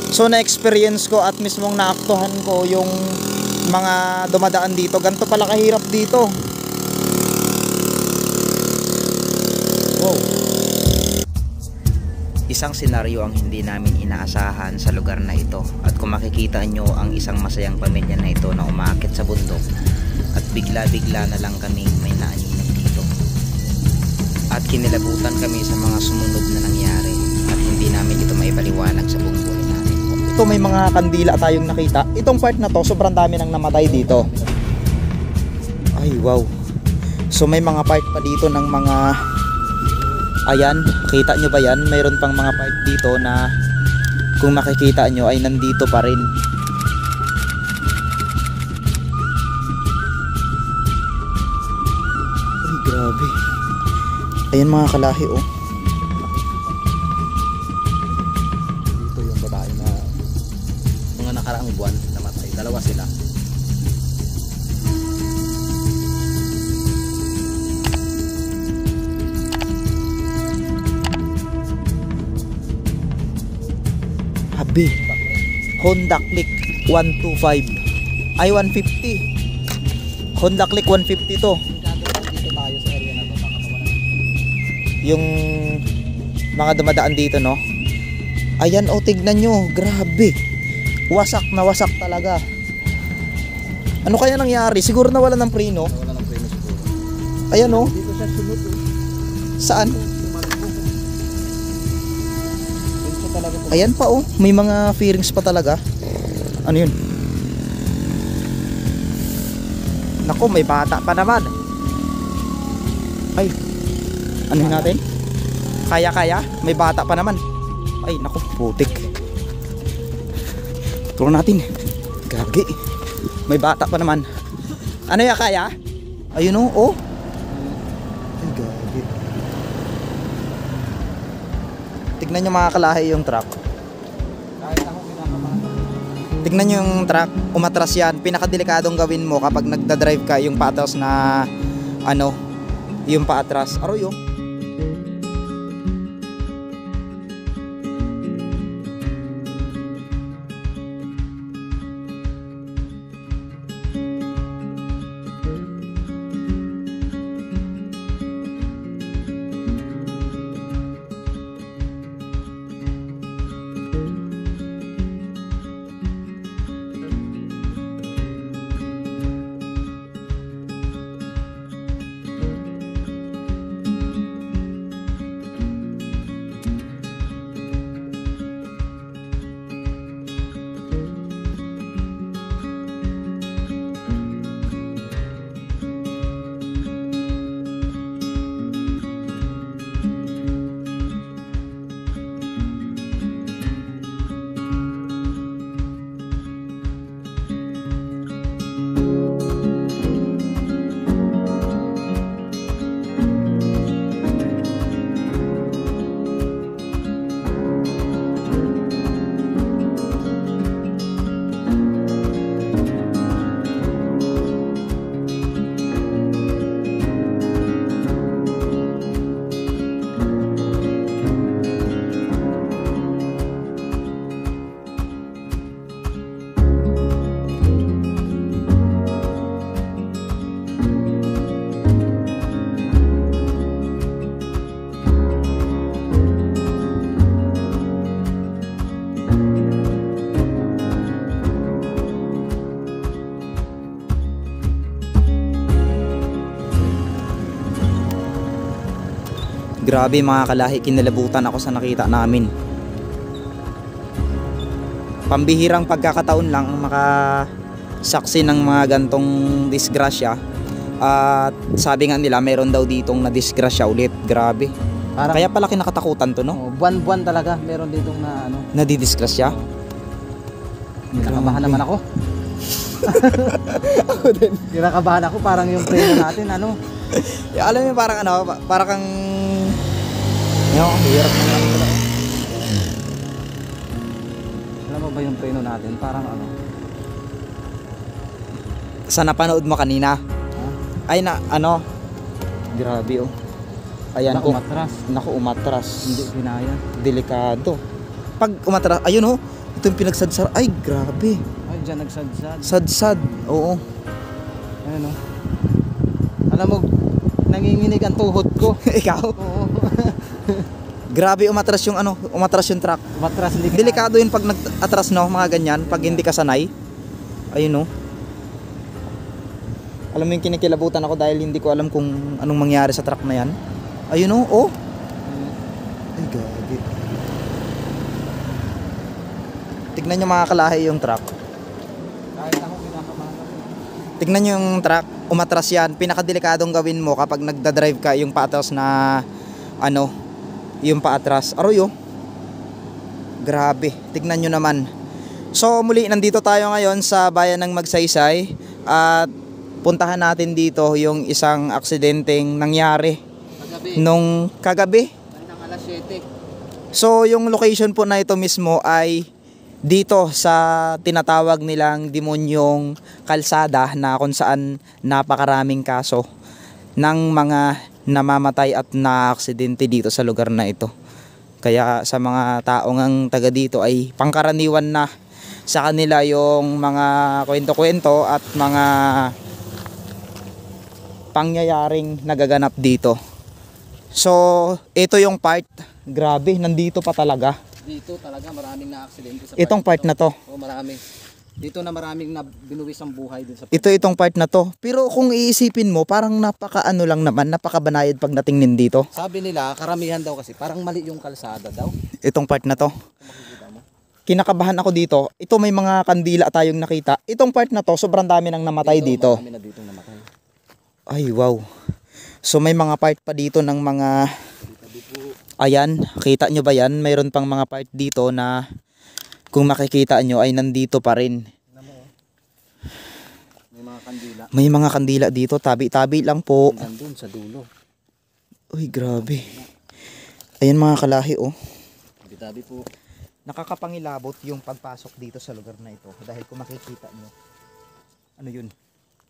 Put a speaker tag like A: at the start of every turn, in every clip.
A: So na-experience ko at mismong naaktuhan ko yung mga dumadaan dito. Ganito pala kahirap dito. Wow. Isang senaryo ang hindi namin inaasahan sa lugar na ito. At kung makikita nyo ang isang masayang pamilya na ito na umaakit sa bundok, at bigla-bigla na lang kami may naaninag dito. At kinilabutan kami sa mga sumunod na nangyari. At hindi namin ito maipaliwanag sa buong buhay namin. Ito may mga kandila tayong nakita. Itong part na to, sobrang dami nang namatay dito. Ay wow. So may mga part pa dito ng mga, ayan, kita nyo ba yan? Mayroon pang mga part dito na kung makikita nyo ay nandito pa rin. Ay grabe. Ayan mga kalahi oh. Dito yung babae na mga nakaraang buwan namatay. Dalawa sila. Habi. Honda Click 125. Ay 150. Honda Click 150 to. Yung mga dumadaan dito no. Ayan oh, tignan nyo, grabe. Wasak na wasak talaga. Ano kaya nangyari? Siguro nawala ng preno.
B: Nawala ng preno siguro.
A: Ayan oh.
B: Dito siya sunod oh.
A: Saan?
B: Talaga po.
A: Ayan pa oh, may mga fairings pa talaga. Ano yun? Naku, may bata pa naman. Ay, ano natin? Kaya, may bata pa naman. Ay, naku, putik. Tulong natin. Gagi. May bata pa naman. Ano ya kaya? Ayun oh. Ay, gagi. Tignan nyo mga kalahi yung truck.
B: Kahit ako kinakabahan.
A: Tignan nyo yung truck, umatras yan. Pinakadelikadong gawin mo kapag nagdadrive ka, yung paatras na ano, yung paatras. Aroy oh. Grabe mga kalahi, kinalabutan ako sa nakita namin. Pambihirang pagkakataon lang ang makasaksi ng mga gantong disgrasya. At sabi nga nila mayroon daw ditong na disgrasya ulit. Grabe.
B: Parang,
A: kaya pala kinakatakutan to no?
B: Buwan-buwan talaga meron ditong na ano.
A: Nadidisgrasya?
B: Kinakabahan naman ako.
A: Ako din.
B: Kinakabahan ako, parang yung preno natin ano.
A: Alam mo parang ano, parang kang hirap na naman pala.
B: Alam mo ba yung preno natin? Parang ano.
A: Sa napanood mo kanina? Ay na ano. Grabe oh. Ayan ko.
B: Umatras.
A: Naku, umatras.
B: Hindi kinaya.
A: Delikado. Pag umatras, ayun oh. Ito yung pinagsadsar. Ay, grabe.
B: Ay, dyan nagsadsad.
A: Sadsad. Oo.
B: Ayun, oh. Alam mo, nanginginig ang tuhod ko.
A: Ikaw?
B: Oo.
A: Grabe umatras yung ano, umatras yung truck.
B: Matras, hindi ka.
A: Delikado yun pag nag-atras, no, mga ganyan, pag hindi ka sanay. Ayun, no. Alam mo yung kinikilabutan ako dahil hindi ko alam kung anong mangyari sa truck na yan. Ayun, no. Oh. Ay, gagi. Tignan nyo mga kalahi yung truck.
B: Kahit ako pinapamahan.
A: Tignan nyo yung truck, umatras yan. Pinakadelikadong gawin mo kapag nagdadrive ka yung paatras na ano, yung paatras. Aroy, oh. Grabe. Tignan nyo naman. So muli, nandito tayo ngayon sa bayan ng Magsaysay at puntahan natin dito yung isang aksidenteng nangyari
B: Kagabi.
A: nung kagabi.
B: Bandang alas 7.
A: So yung location po na ito mismo ay dito sa tinatawag nilang demonyong kalsada na kung saan napakaraming kaso ng mga namamatay at na-aksidente dito sa lugar na ito. Kaya sa mga taong ang taga dito ay pangkaraniwan na sa kanila yung mga kwento-kwento at mga pangyayaring nagaganap dito. So ito yung part, grabe, nandito pa talaga.
B: Dito talaga maraming na-aksidente sa
A: Itong part na to.
B: Oo, marami. Dito na maraming na binuwis ang buhay din sa
A: Itong part na to. Pero kung iisipin mo, parang napakaano lang naman, napakabanayad pagdating nindito.
B: Sabi nila, karamihan daw kasi parang mali yung kalsada daw.
A: Itong part na to.
B: Kung makikita mo.
A: Kinakabahan ako dito. Ito may mga kandila tayong nakita. Itong part na to, sobrang dami nang namatay dito.
B: Marami na ditong namatay.
A: Ay, wow. So may mga part pa dito ng mga... Ayan, kita nyo ba yan? Mayroon pang mga part dito na kung makikita nyo ay nandito pa rin.
B: May mga kandila.
A: May mga kandila dito, tabi-tabi lang po.
B: Hanggang dun sa dulo.
A: Uy, grabe. Ayan mga kalahi, oh.
B: Tabi-tabi po.
A: Nakakapangilabot yung pagpasok dito sa lugar na ito dahil kung makikita nyo, ano yun?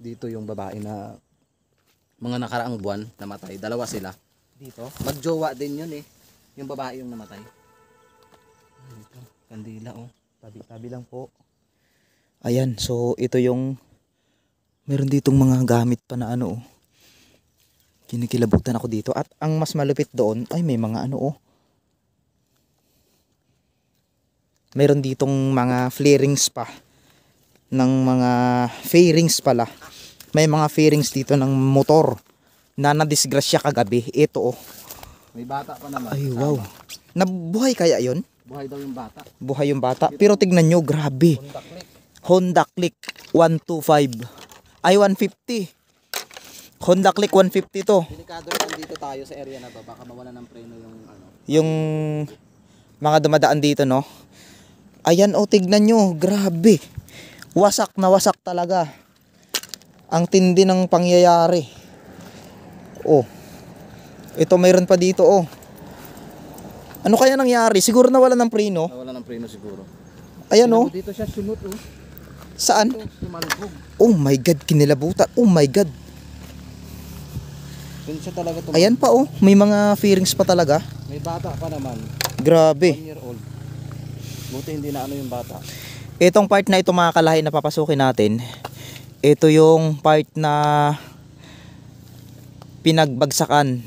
B: Dito yung babae na mga nakaraang buwan namatay. Dalawa sila.
A: Dito?
B: Magjowa din yun eh. Yung babae yung namatay. Dito. Kandila oh.
A: Tabi-tabi lang po. Ayan, so ito yung meron ditong mga gamit pa na ano, oh. Kinikilabutan ako dito. At ang mas malupit doon ay may mga ano, oh. Meron ditong mga flarings pa ng mga fairings pala. May mga fairings dito ng motor na nadisgrasya kagabi. Ito, oh.
B: May bata pa naman.
A: Ay, wow. Nabuhay kaya yon?
B: Buhay daw yung bata.
A: Buhay yung bata. Pero tignan nyo, grabe. Honda Click 125. Ay, 150. Honda Click 150 to.
B: Delikado rin dito tayo sa area na to. Baka mawala ng preno yung ano.
A: Yung mga dumadaan dito, no? Ayan, oh, tignan nyo. Grabe. Wasak na wasak talaga. Ang tindi ng pangyayari. Oh. Ito mayroon pa dito, oh. Ano kaya nangyari? Siguro nawala ng preno.
B: Nawala ng preno siguro.
A: Ayan, oh.
B: Dito siya sunod oh.
A: Saan?
B: Ito, sumalbog.
A: Oh my God, kinilabutan. Oh my God.
B: Dun siya talaga tumalbog.
A: Ayan pa, oh. May mga fairings pa talaga.
B: May bata pa naman.
A: Grabe.
B: 1 year old. Buti hindi na ano yung bata.
A: Itong part na ito mga kalahi na papasukin natin. Ito yung part na pinagbagsakan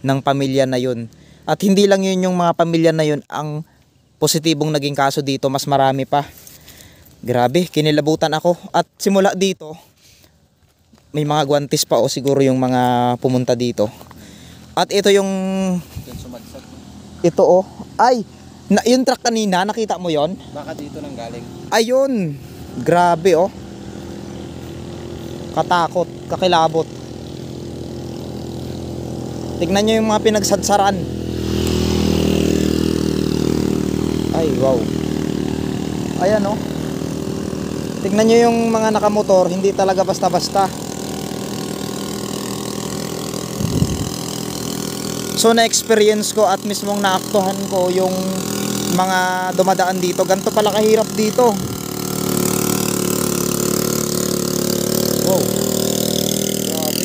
A: ng pamilya na yun. At hindi lang yun yung mga pamilya na yun ang positibong naging kaso dito, mas marami pa. Grabe, kinilabutan ako. At simula dito, may mga guwantes pa o siguro yung mga pumunta dito. At ito yung
B: Diyan sumagsak.
A: ito, oh. Ay, yung truck kanina, nakita mo yon?
B: Baka dito nang galing.
A: Ayun, grabe, oh. Katakot, kakilabot. Tignan nyo yung mga pinagsadsaran. Ay, wow. Ayan, oh. Tignan nyo yung mga nakamotor, hindi talaga basta-basta. So, na-experience ko at mismong naaktuhan ko yung mga dumadaan dito. Ganito pala kahirap dito. Wow. Grabe.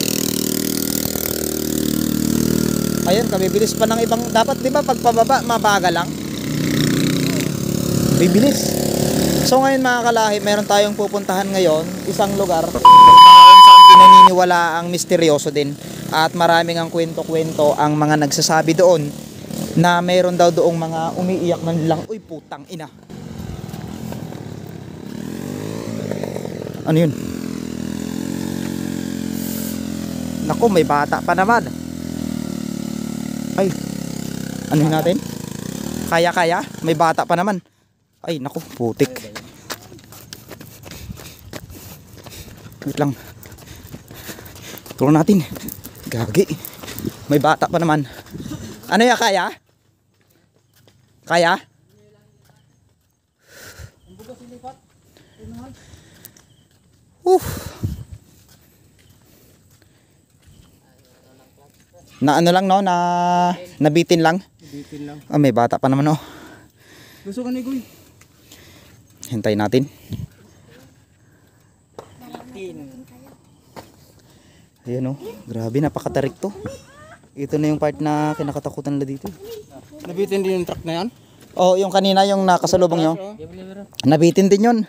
A: Ayan, kabibilis pa ng ibang. Dapat, di ba, pagpababa, mabaga lang. Bibilis. So ngayon mga kalahi, meron tayong pupuntahan ngayon, isang lugar na kung saan pinaniniwala ang misteryoso din. At maraming ang kwento-kwento ang mga nagsasabi doon na meron daw doong mga umiiyak na nilang, uy putang ina. Ano yun? Naku, may bata pa naman. Ay, ano yun natin? Kaya, may bata pa naman. Ay, naku, putik. Wait lang. Tulong natin. Gagi. May bata pa naman. Ano ya, kaya? Kaya? Na ano lang no, na nabitin lang.
B: Bitin lang.
A: Ah, may bata pa naman oh.
B: Gusto ka ni Goy.
A: Hintayin natin. Ayan oh, grabe napakatarik to. Ito na yung part na kinakatakutan nila dito.
B: Nabitin din yung truck na yan?
A: Oh, yung kanina yung nakasalubong nyo. Nabitin din yun.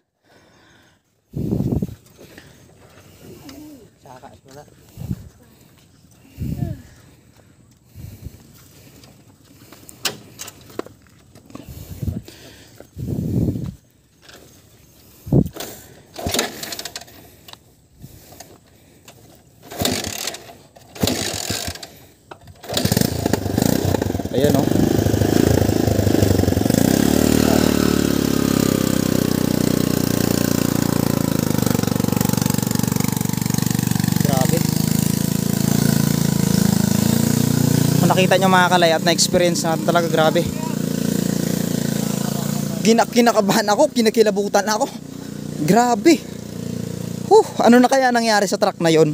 A: Ayan oh. Grabe. Kung nakita nyo mga kalayat na experience na talaga grabe. Kinakabahan ako, kinakilabutan ako. Grabe. Ano na kaya nangyari sa truck na yon?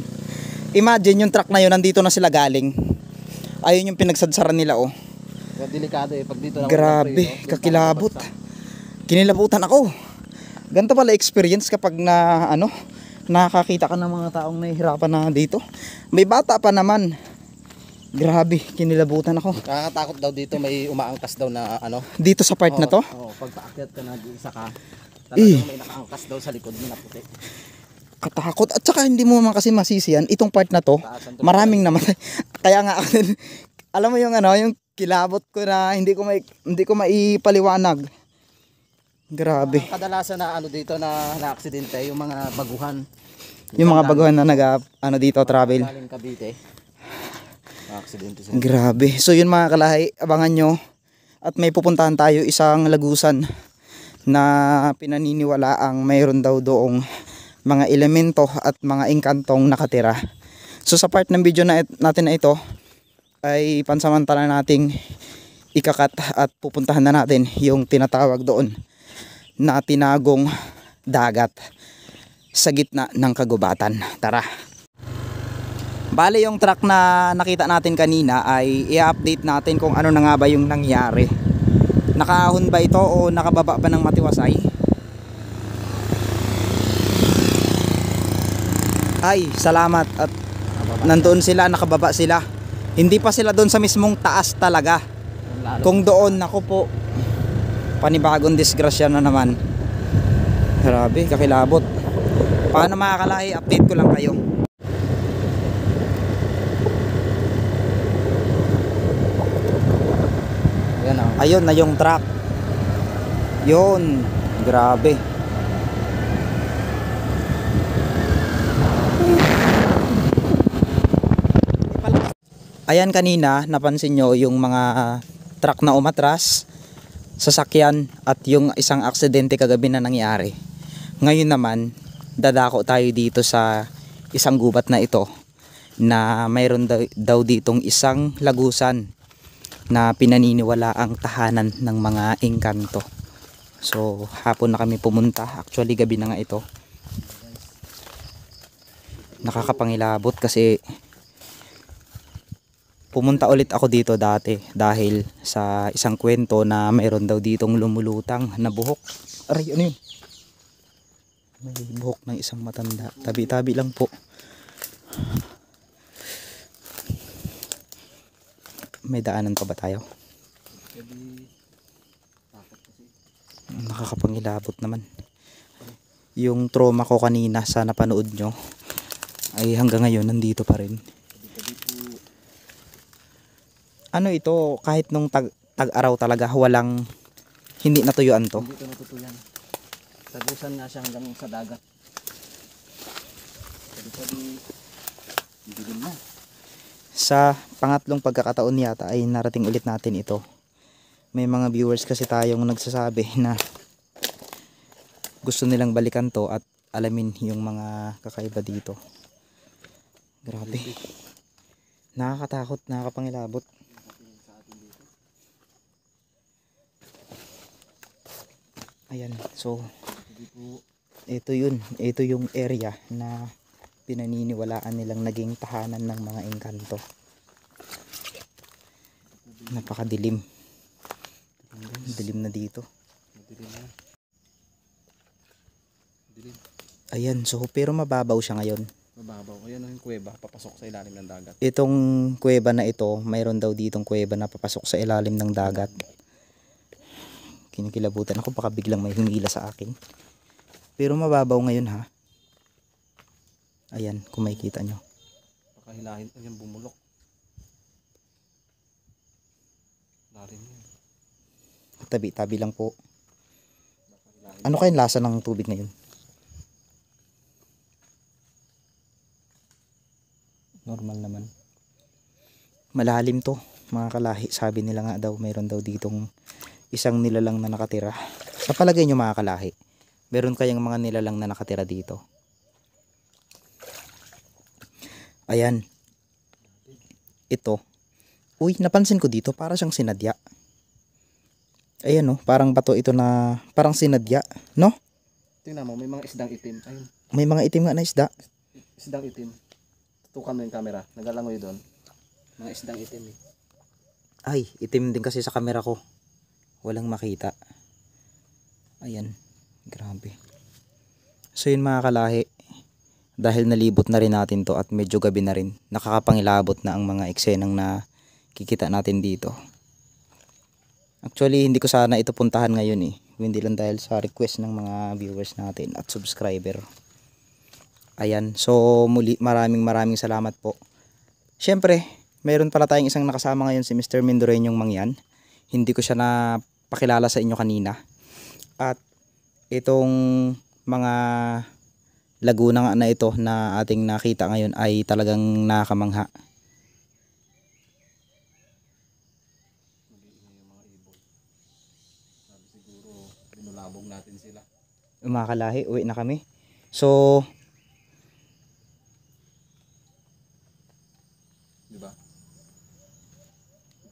A: Imagine yung truck na yon nandito na sila galing. Ayun yung pinagsadsaran nila oh.
B: Delikado eh pag dito na.
A: Grabe, kakilabot. Kinilabutan ako. Ganito pala experience kapag na ano, nakakita ka ng mga taong nahihirapan na dito. May bata pa naman. Grabe, kinilabutan ako.
B: Nakakatakot daw dito, may umaangkas daw na ano.
A: Dito sa part na to?
B: Oo, pag paakyat ka na isa ka. Talagang may nakaangkas daw sa likod mo na puti.
A: Katakot. At saka hindi mo man kasi masisiyan itong part na to. Maraming namatay. Kaya nga alam mo yung ano, yung kilabot ko na hindi ko maipaliwanag. Grabe.
B: Kadalasan na ano dito na aksidente yung mga baguhan.
A: Yung mga baguhan na ano dito travel.
B: Galing Cavite. Aksidente sila.
A: Grabe. So yun mga kalahi, abangan nyo. At may pupuntahan tayo isang lagusan na pinaniniwala ang mayroon daw doong mga elemento at mga engkantong nakatira. So sa part ng video natin na ito ay pansamantala nating ikakat at pupuntahan na natin yung tinatawag doon na tinagong dagat sa gitna ng kagubatan. Tara. Bale yung truck na nakita natin kanina ay i-update natin kung ano na nga ba yung nangyari. Nakahon ba ito o nakababa pa ng matiwasay? Ay, salamat at nandoon sila, nakababa sila. Hindi pa sila doon sa mismong taas talaga. Kung doon, naku po, panibagong disgrasya na naman. Grabe, kakilabot. Paano mga kalahi, update ko lang kayo. Ayun na yung truck. Yun, grabe. Ayan kanina, napansin nyo yung mga truck na umatras, sasakyan at yung isang aksidente kagabi na nangyari. Ngayon naman, dadako tayo dito sa isang gubat na ito na mayroon daw ditong isang lagusan na pinaniniwala ang tahanan ng mga engkanto. So hapon na kami pumunta, actually gabi na nga ito. Nakakapangilabot kasi pumunta ulit ako dito dati dahil sa isang kwento na mayroon daw ditong lumulutang na buhok. Aray, ano yun? May buhok ng isang matanda. Tabi-tabi lang po. May daanan pa ba tayo? Nakakapangilabot naman. Yung trauma ko kanina sa napanood nyo ay hanggang ngayon nandito pa rin. Ano ito, kahit nung tag-araw talaga, hindi natuyuan to.
B: Hindi ito natutuyan. Tagusan nga siya hanggang sa dagat. Sabi, dilim na.
A: Sa pangatlong pagkakataon yata ay narating ulit natin ito. May mga viewers kasi tayong nagsasabi na gusto nilang balikan to at alamin yung mga kakaiba dito. Grabe. Nakakatakot, nakakapangilabot. Ayan, so ito yun. Ito yung area na pinaniniwalaan nilang naging tahanan ng mga engkanto. Napakadilim. Dilim na dito. Ayan, so pero mababaw siya ngayon.
B: Mababaw. Ayan yung kuweba, papasok sa ilalim ng dagat.
A: Itong kuweba na ito, mayroon daw ditong kuweba na papasok sa ilalim ng dagat. Kinikilabutan ako, baka biglang may humila sa akin. Pero mababaw ngayon ha. Ayan, kung makikita nyo.
B: Baka hilahin, ayan bumulok. Lalim yun.
A: Tabi-tabi lang po. Ano kayang lasa ng tubig na yun? Normal naman. Malalim to, mga kalahi. Sabi nila nga daw, mayroon daw ditong isang nilalang na nakatira. Sa palagay nyo mga kalahi, meron kayang mga nilalang na nakatira dito? Ayan. Ito. Uy, napansin ko dito, para siyang sinadya. Ayan oh, parang bato ito na parang sinadya, no?
B: Tingnan mo, may mga isdang itim. Ayun,
A: May mga itim nga na isda.
B: isdang itim. Tutukan mo yung camera, nagalangoy doon. Mga isdang itim eh.
A: Ay, itim din kasi sa camera ko. Walang makita. Ayan, grabe. So yun mga kalahi, dahil nalibot na rin natin to at medyo gabi na rin, nakakapangilabot na ang mga eksenang na kikita natin dito. Actually, hindi ko sana ito puntahan ngayon eh. Hindi lang dahil sa request ng mga viewers natin at subscriber. Ayan, so muli maraming salamat po. Syempre, mayroon pala tayong isang nakasama ngayon, si Mr. Mendoreñong Mangyan. Hindi ko siya napakilala sa inyo kanina. At itong mga laguna nga na ito na ating nakita ngayon ay talagang nakakamangha.
B: Binulabog natin sila.
A: Mga kalahi, uwi na kami. So,
B: Di ba?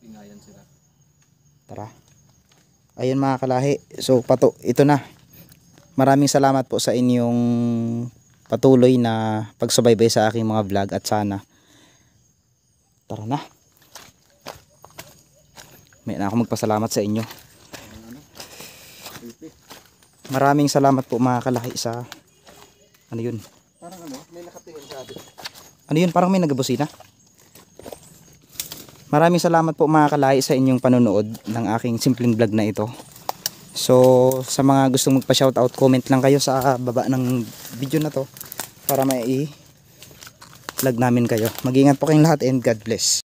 B: Pingayan sila.
A: tara. Ayun mga kalahi. So, ito na. Maraming salamat po sa inyong patuloy na pagsubaybay sa aking mga vlog at sana tara na. May na ako magpasalamat sa inyo. Maraming salamat po mga kalahi sa ano yun?
B: Parang ano, may nakatingin sa atin.
A: Ano yun? Parang may nagabusina. Maraming salamat po mga kalahi sa inyong panonood ng aking simpleng vlog na ito. So sa mga gustong magpa-shoutout, comment lang kayo sa baba ng video na to para mai-vlog namin kayo. Mag-ingat po kayong lahat and God bless.